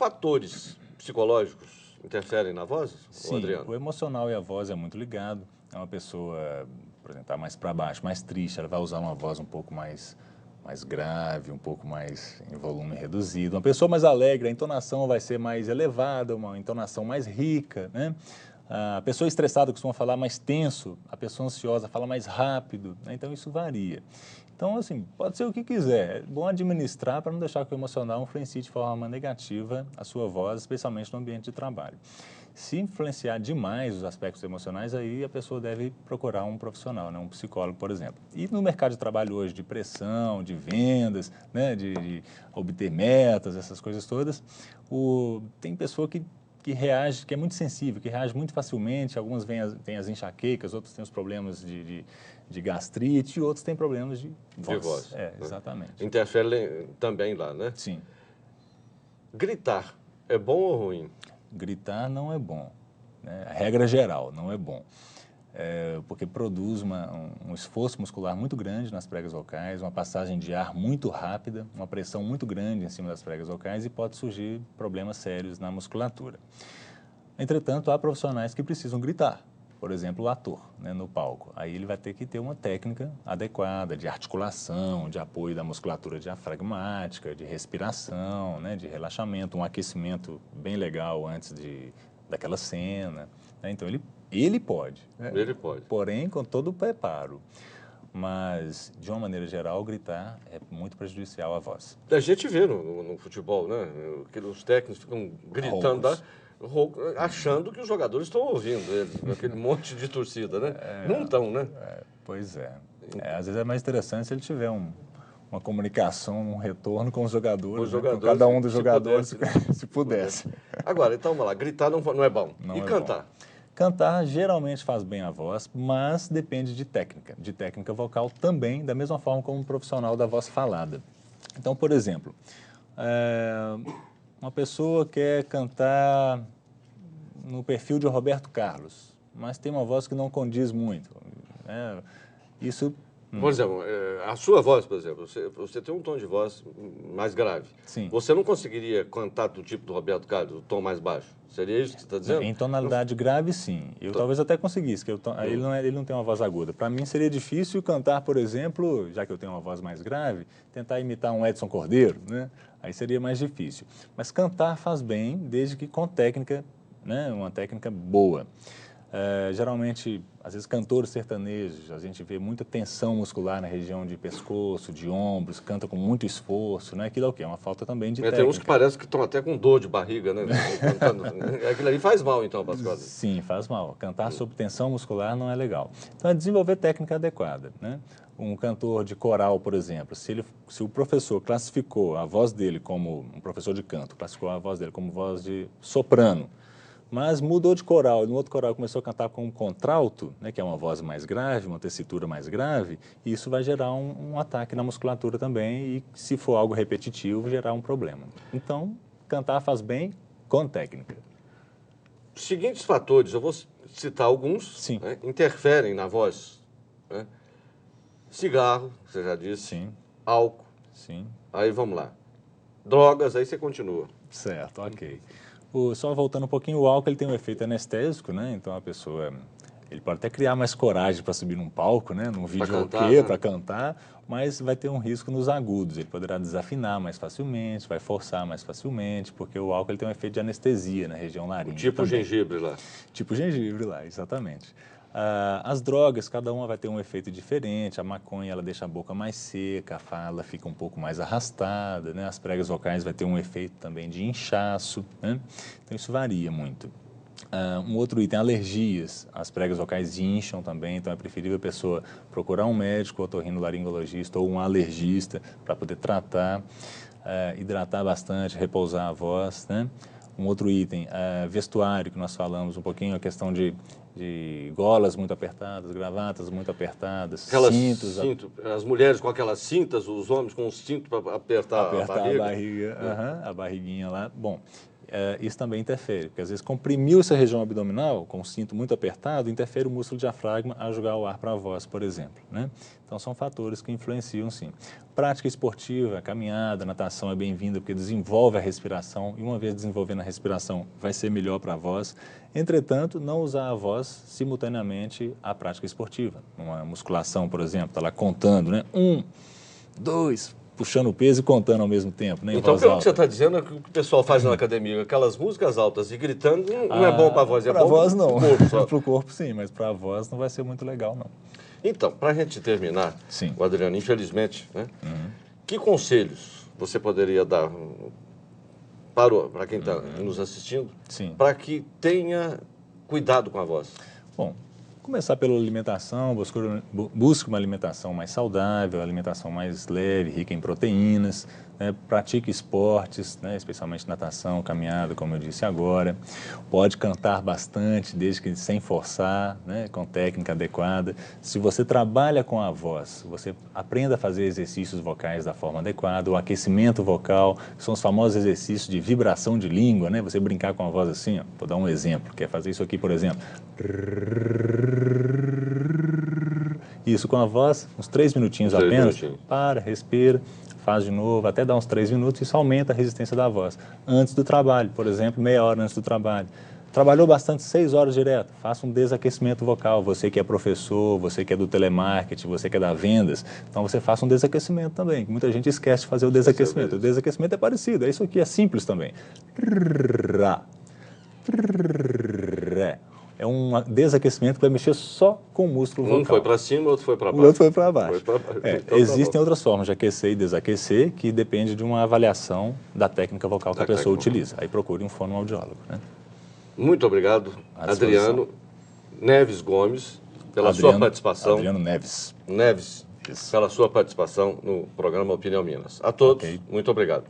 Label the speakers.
Speaker 1: fatores psicológicos interferem na voz,
Speaker 2: Sim,
Speaker 1: Adriano?
Speaker 2: o emocional e a voz é muito ligado. É uma pessoa, por exemplo, tá mais para baixo, mais triste, ela vai usar uma voz um pouco mais grave, um pouco mais em volume reduzido. Uma pessoa mais alegre, a entonação vai ser mais elevada, uma entonação mais rica, né? A pessoa estressada costuma falar mais tenso, a pessoa ansiosa fala mais rápido, né? Então isso varia. Então, assim, pode ser o que quiser. É bom administrar para não deixar que o emocional influencie de forma negativa a sua voz, especialmente no ambiente de trabalho. Se influenciar demais os aspectos emocionais, aí a pessoa deve procurar um profissional, né? Um psicólogo, por exemplo. E no mercado de trabalho hoje, de pressão, de vendas, né? de obter metas, essas coisas todas, tem pessoa que reage, que é muito sensível, que reage muito facilmente. Algumas têm as enxaquecas, outros têm os problemas de gastrite e outros têm problemas de voz.
Speaker 1: De voz.
Speaker 2: É,
Speaker 1: Né?
Speaker 2: exatamente.
Speaker 1: Interfere também lá, né?
Speaker 2: Sim.
Speaker 1: Gritar é bom ou ruim?
Speaker 2: Gritar não é bom, né? A regra geral, não é bom. Porque produz um esforço muscular muito grande nas pregas vocais, uma passagem de ar muito rápida, uma pressão muito grande em cima das pregas vocais e pode surgir problemas sérios na musculatura. Entretanto, há profissionais que precisam gritar. Por exemplo, o ator, né, no palco. Aí ele vai ter que ter uma técnica adequada de articulação, de apoio da musculatura diafragmática, de respiração, né, de relaxamento, um aquecimento bem legal antes daquela cena. Né? Então, ele pode. Né?
Speaker 1: Ele pode.
Speaker 2: Porém, com todo o preparo. Mas, de uma maneira geral, gritar é muito prejudicial à voz.
Speaker 1: A gente vê no futebol, né? Que os técnicos ficam gritando, achando que os jogadores estão ouvindo eles, aquele monte de torcida, né? Não estão, né?
Speaker 2: Pois é. Às vezes é mais interessante se ele tiver uma comunicação, um retorno com os jogadores, né? Com cada um dos jogadores, se pudesse.
Speaker 1: Agora, então vamos lá, gritar não é bom.
Speaker 2: Não
Speaker 1: e
Speaker 2: é
Speaker 1: cantar?
Speaker 2: Bom. Cantar geralmente faz bem à voz, mas depende de técnica vocal também, da mesma forma como um profissional da voz falada. Então, por exemplo, uma pessoa quer cantar no perfil de Roberto Carlos, mas tem uma voz que não condiz muito. Né? Isso...
Speaker 1: Por exemplo, a sua voz, por exemplo, você tem um tom de voz mais grave.
Speaker 2: Sim.
Speaker 1: Você não conseguiria cantar do tipo do Roberto Carlos, o tom mais baixo? Seria isso que você está dizendo?
Speaker 2: Em tonalidade grave, sim. Eu talvez até conseguisse, porque ele não tem uma voz aguda. Para mim seria difícil cantar, por exemplo, já que eu tenho uma voz mais grave, tentar imitar um Edson Cordeiro, né? Aí seria mais difícil. Mas cantar faz bem, desde que com técnica, né? Uma técnica boa. Geralmente, às vezes, cantores sertanejos, a gente vê muita tensão muscular na região de pescoço, de ombros, canta com muito esforço, né? Aquilo é o quê? É uma falta também de técnica.
Speaker 1: Tem uns que parece que estão até com dor de barriga, né? Cantando. Aquilo ali faz mal, então, para as cordas.
Speaker 2: Sim, faz mal. Cantar sob tensão muscular não é legal. Então, é desenvolver técnica adequada, né? Um cantor de coral, por exemplo, se o professor classificou a voz dele como, um professor de canto, classificou a voz dele como voz de soprano, mas mudou de coral, e no outro coral começou a cantar com um contralto, né, que é uma voz mais grave, uma tessitura mais grave, e isso vai gerar um ataque na musculatura também, e se for algo repetitivo, gerar um problema. Então, cantar faz bem com técnica.
Speaker 1: Seguintes fatores, eu vou citar alguns, né, interferem na voz. Né? Cigarro, você já disse.
Speaker 2: Sim.
Speaker 1: Álcool.
Speaker 2: Sim.
Speaker 1: Aí vamos lá. Drogas, aí você continua.
Speaker 2: Certo, ok. Só voltando um pouquinho, o álcool ele tem um efeito anestésico, né? Então a pessoa, ele pode até criar mais coragem para subir num palco, né? Num videokê, para cantar, mas vai ter um risco nos agudos. Ele poderá desafinar mais facilmente, vai forçar mais facilmente, porque o álcool ele tem um efeito de anestesia na região laríngea.
Speaker 1: Tipo gengibre lá.
Speaker 2: Tipo gengibre lá, exatamente. As drogas, cada uma vai ter um efeito diferente. A maconha, ela deixa a boca mais seca, a fala fica um pouco mais arrastada, né? As pregas vocais vai ter um efeito também de inchaço, né? Então, isso varia muito. Um outro item, alergias. As pregas vocais incham também, então é preferível a pessoa procurar um médico, otorrinolaringologista ou um alergista para poder tratar, hidratar bastante, repousar a voz, né? Um outro item, vestuário, que nós falamos um pouquinho, a questão de golas muito apertadas, gravatas muito apertadas, cintos.
Speaker 1: As mulheres com aquelas cintas, os homens com um cinto para apertar a barriga.
Speaker 2: A barriguinha lá. Bom, isso também interfere, porque às vezes comprimiu essa região abdominal, com o cinto muito apertado, interfere o músculo diafragma a jogar o ar para a voz, por exemplo, né? Então são fatores que influenciam sim. Prática esportiva, caminhada, natação é bem-vinda porque desenvolve a respiração e uma vez desenvolvendo a respiração vai ser melhor para a voz. Entretanto, não usar a voz simultaneamente à prática esportiva. Uma musculação, por exemplo, está lá contando, né? 1, 2, puxando o peso e contando ao mesmo tempo, né?
Speaker 1: Então, pelo que você está dizendo, é que o que o pessoal faz na academia, aquelas músicas altas e gritando, não é bom para a voz, é bom
Speaker 2: para o
Speaker 1: corpo só.
Speaker 2: Para o corpo, sim, mas para a voz não vai ser muito legal, não.
Speaker 1: Então, para a gente terminar,
Speaker 2: Sim.
Speaker 1: o Adriano, infelizmente, né? Que conselhos você poderia dar para quem está nos assistindo, para que tenha cuidado com a voz?
Speaker 2: Bom, começar pela alimentação, busque uma alimentação mais saudável, alimentação mais leve, rica em proteínas, né? Pratique esportes, né? Especialmente natação, caminhada, como eu disse agora. Pode cantar bastante, desde que sem forçar, né? Com técnica adequada. Se você trabalha com a voz, você aprenda a fazer exercícios vocais da forma adequada, o aquecimento vocal, que são os famosos exercícios de vibração de língua, né? Você brincar com a voz assim, ó. Vou dar um exemplo, quer fazer isso aqui, por exemplo. Isso com a voz, uns 3 minutinhos apenas. Para, respira, faz de novo, até dar uns 3 minutos, isso aumenta a resistência da voz. Antes do trabalho, por exemplo, meia hora antes do trabalho. Trabalhou bastante 6 horas direto, faça um desaquecimento vocal. Você que é professor, você que é do telemarketing, você que é da vendas, então você faça um desaquecimento também. Muita gente esquece de fazer o desaquecimento. O desaquecimento é parecido, é isso aqui, é simples também. É um desaquecimento que vai mexer só com o músculo vocal.
Speaker 1: Um foi para cima, o outro foi para baixo.
Speaker 2: O outro foi para baixo.
Speaker 1: Então,
Speaker 2: existem outras formas de aquecer e desaquecer que depende de uma avaliação da técnica vocal que a pessoa utiliza. Aí procure um fonoaudiólogo, né?
Speaker 1: Muito obrigado, Adriano Neves Gomes, pela sua participação.
Speaker 2: Adriano Neves.
Speaker 1: Neves, pela sua participação no programa Opinião Minas. A todos, muito obrigado.